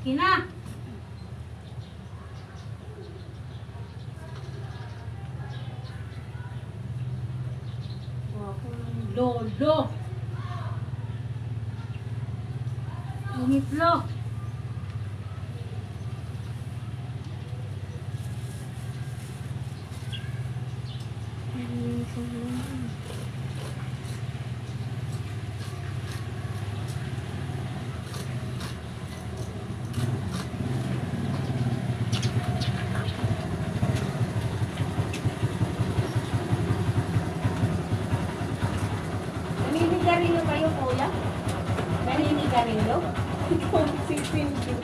Kina. Lolo. Umiplo. Naninigarilyo kayo, kuya? Naninigarilyo? Ikaw sisindi.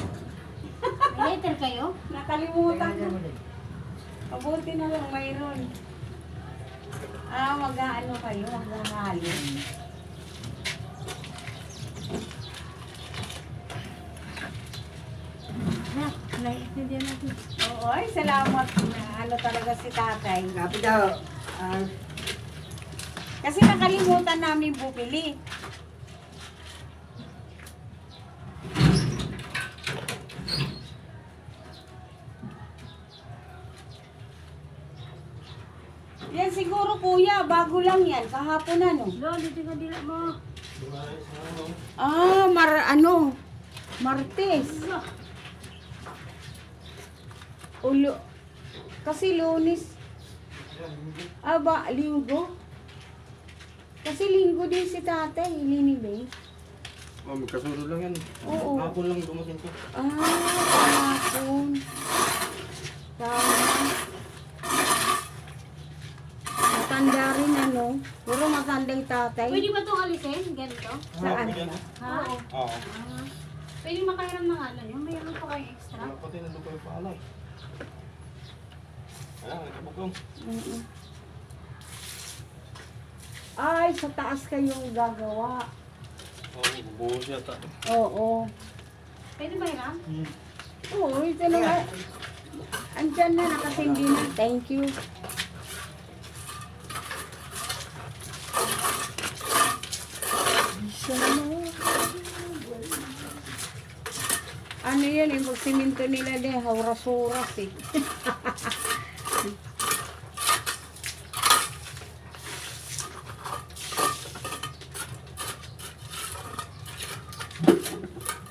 May letter kayo? Nakalimutan ko. Mabuti na lang mayroon. Mag-aano kayo? Mag-ahalo. Nak, naiintindihan natin. Oo, ay salamat. Ano talaga si tatay. Kapit daw. Kasi nakalimutan namin bumili. Yan siguro kuya, bago lang yan. Kahapon ano. Lo, dito ka dila mo. Martes. Ulo. Kasi Lunes. Linggo. Kasi linggo din si tatay, Linibay. Oh, magkasunod lang yan. Oo. Hapon lang dumating ko. Kahapon. Tama. Matanda rin ano. Puro matandang tatay. Pwede ba itong alisin? Ganito? Saan? Ha? Oo. Pwede makairam ng ano yun? Mayroon pa kayo extra? Wala pati nandun ko yung paalam. Ayan, nakabukong. Mm-mm. Ay, sa taas kayong gagawa. Oo, bubuhos yata. Oo. Pwede ba hiram? Oo, ito na nga. Andyan na, nakasindi na. Thank you. Ano yan eh, pag siminto nila din, hauras-huras eh.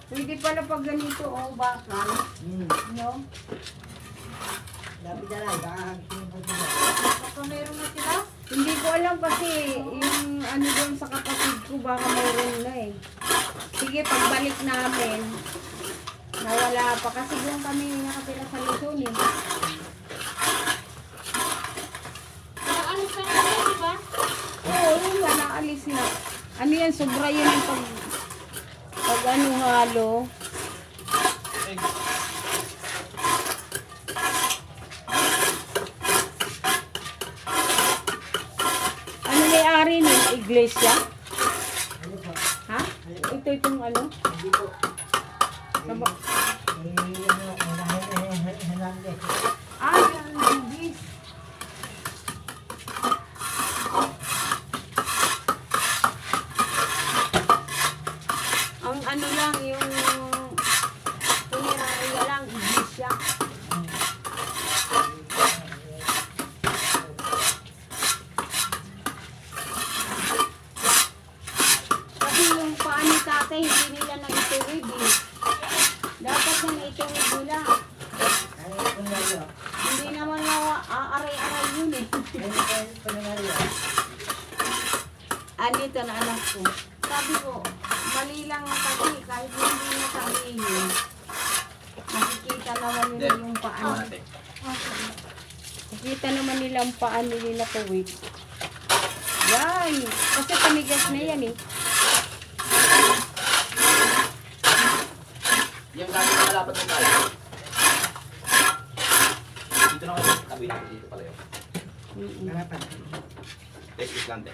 Pwede pala pag ganito, bakal. No? Dapat na lang, baka Baka meron na sila? Hindi ko alam kasi yung ano doon sa kapatid ko, baka mayroon na eh. Sige, pagbalik namin, nawala pa kasi doon kami nakatira sa Luzon eh. Naalis na natin, di ba? Oo, yun nga, naalis na. Ano yan, sobra yun yung pag ano halo. Ano may-ari ng iglesia? Ha? Ito itong ano? Saba- yan, English. Ang ano lang, yung punerarya lang, iglesia. Kasi yung paa ni tatay, hindi nila na ituwid eh. Dapat na ituwid nila. Hindi naman aaray-aray yun eh. Anito na anak ko. Sabi ko, mali lang kasi kahit hindi na sabihin. Nakikita naman nila yung paa. Nakikita naman nila ang paa nila tuwid. Yan. Kasi panigas na yan eh. Yung dati na malapad ng tayo. Dito na kayo. Tabi na. Dito pala yun. Test Islante.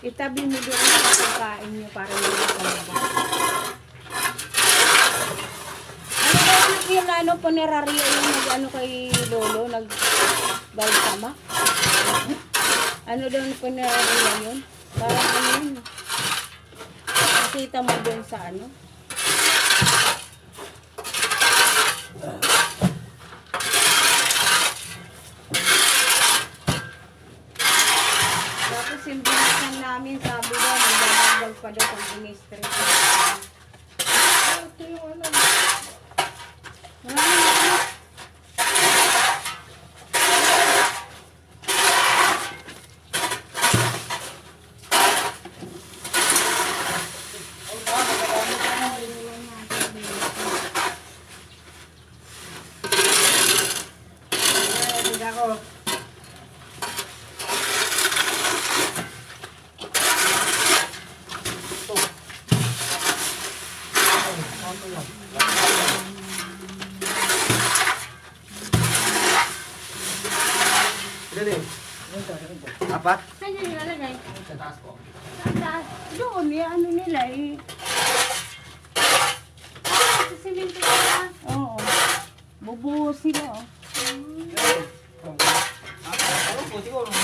Itabi mo doon sa pagkain niyo para hindi na talaga. Ano ba yung ano, punerarya yung nag-ano kay Lolo, nag-balsama? Ano daw yung punerarya yun? Parang ano yun? Nakita mo doon sa ano? yung binuksan namin, sabi daw, magdadagdag pa daw pag in-stress. Ito yung ano. Maraming salamat. Ako. Dali. Apat? Saan yung nilalagay? Sa taas po. Sa taas. Doon, ano nila eh. Sa simento sila. Oo. Bubuhos sila, oh. Ano po, siguro.